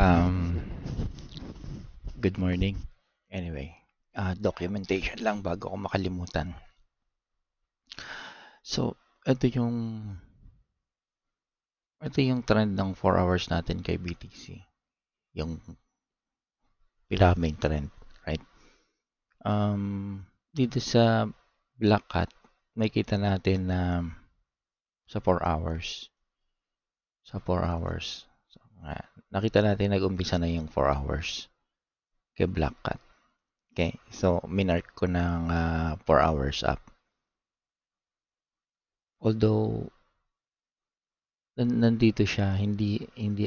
Um, Good morning. Anyway, documentation lang bago ako makalimutan. So, ito yung ito yung trend ng 4 hours natin kay BTC. Yung main trend, right? Dito sa Black Cat, makita natin na sa 4 hours. Sa 4 hours. So, nakita natin nag-umpisa na yung 4 hours kay Black Cat. Okay, so minark ko ng 4 hours up. Although nandito siya, hindi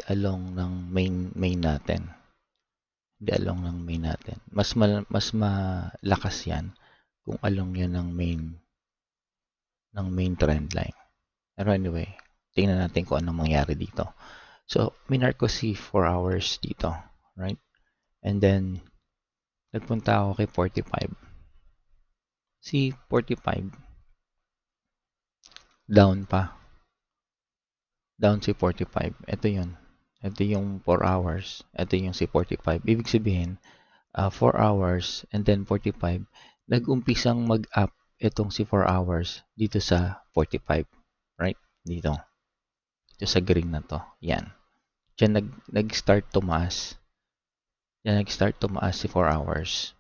along ng main natin. Hindi along ng main natin. Mas malakas 'yan kung along 'yan ng main trend line. Pero anyway, tingnan natin kung anong mangyari dito. So, minark ko si 4 hours dito, right? And then nagpunta ako kay 45. Si 45 down pa. Down si 45. Ito 'yun. Ito yung 4 hours. Ito yung si 45. Ibig sabihin, 4 hours and then 45, nag-umpisang mag-up itong si 4 hours dito sa 45, right? Dito. Dito sa green na to. Yan. Diyan nag-start tumaas. Diyan nag-start tumaas si 4 hours.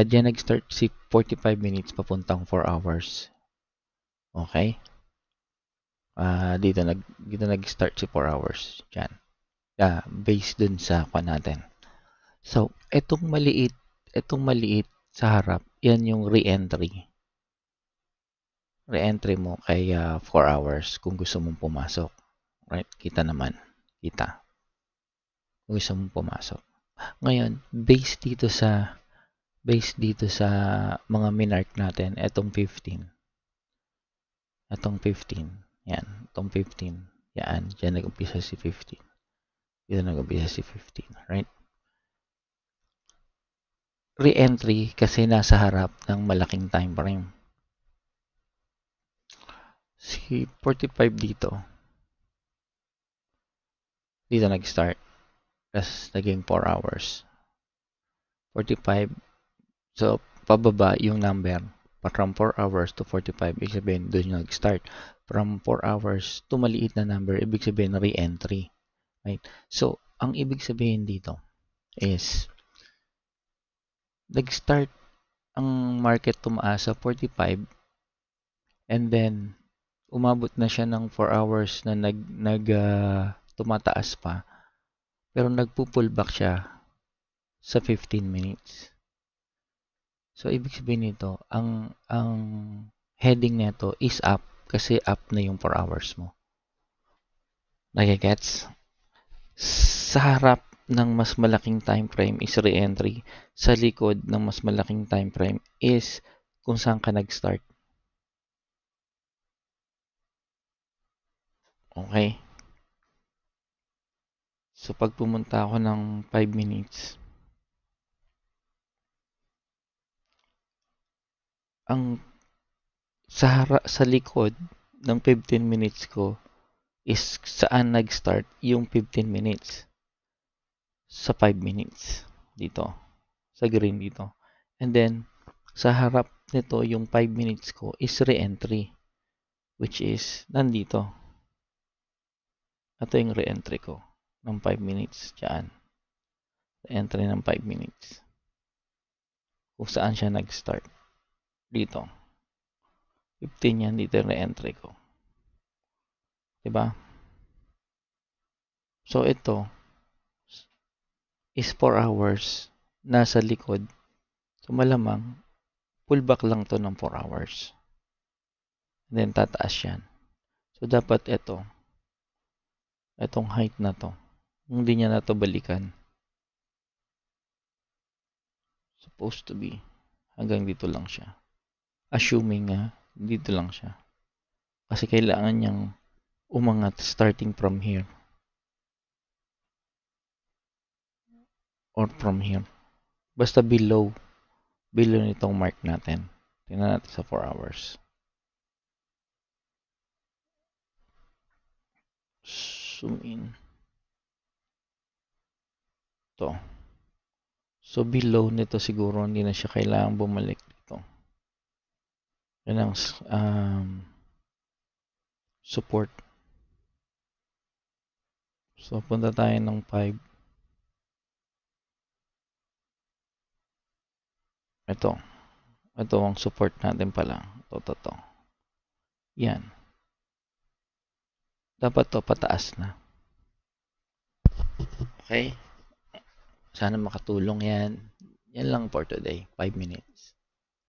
Diyan nag-start si 45 minutes papuntang 4 hours. Okay? Dito nag-start si 4 hours. Diyan. Based dun sa natin. So, etong maliit sa harap, yan yung re-entry. Re-entry mo kay 4 hours kung gusto mong pumasok. Right? Kita naman. Kita. Kung gusto mong pumasok. Ngayon, based dito sa mga minark natin, etong 15. Etong 15. Yan. Etong 15. Yan. Diyan nag-umpisa si 15. Dito nag-umpisa si 15. Right? Re-entry kasi nasa harap ng malaking time frame. Si 45 dito nag-start. Tapos naging 4 hours. 45. So, pababa yung number. From 4 hours to 45, ibig sabihin, doon yung nag-start. From 4 hours to maliit na number, ibig sabihin, re-entry. Right? So, ang ibig sabihin dito is, nag-start ang market tumaas sa 45 and then, umabot na siya ng 4 hours na tumataas pa. Pero nagpo-pullback siya sa 15 minutes. So, ibig sabihin nito, ang heading nito is up kasi up na yung 4 hours mo. Nagigets? Sa harap ng mas malaking time frame is re-entry. Sa likod ng mas malaking time frame is kung saan ka nag-start. Okay? So, pag pumunta ako ng 5 minutes, ang sa likod ng 15 minutes ko is saan nag-start yung 15 minutes. Sa 5 minutes dito. Sa green dito. And then, sa harap nito, yung 5 minutes ko is re-entry. Which is, nandito. Ito yung re-entry ko. Ng 5 minutes. Diyan. Re-entry ng 5 minutes. Kung saan siya nag-start. Dito. 15 yan. Dito yung re-entry ko. Diba? So, ito is 4 hours nasa likod. So, malamang pullback lang to ng 4 hours. And then, tataas yan. So, dapat itong height na to, hindi niya na to balikan. Supposed to be, hanggang dito lang siya. Assuming dito lang siya. Kasi kailangan niyang umangat starting from here. Or from here. Basta below nitong mark natin. Tingnan natin sa 4 hours. Zoom in. To. So, below nito siguro hindi na siya kailangang bumalik dito. Yan ang support. So, punta tayo ng 5. Ito. Ito ang support natin pala. Ito. Yan. Dapat to pataas na. Okay? Sana makatulong yan. Yan lang for today. 5 minutes.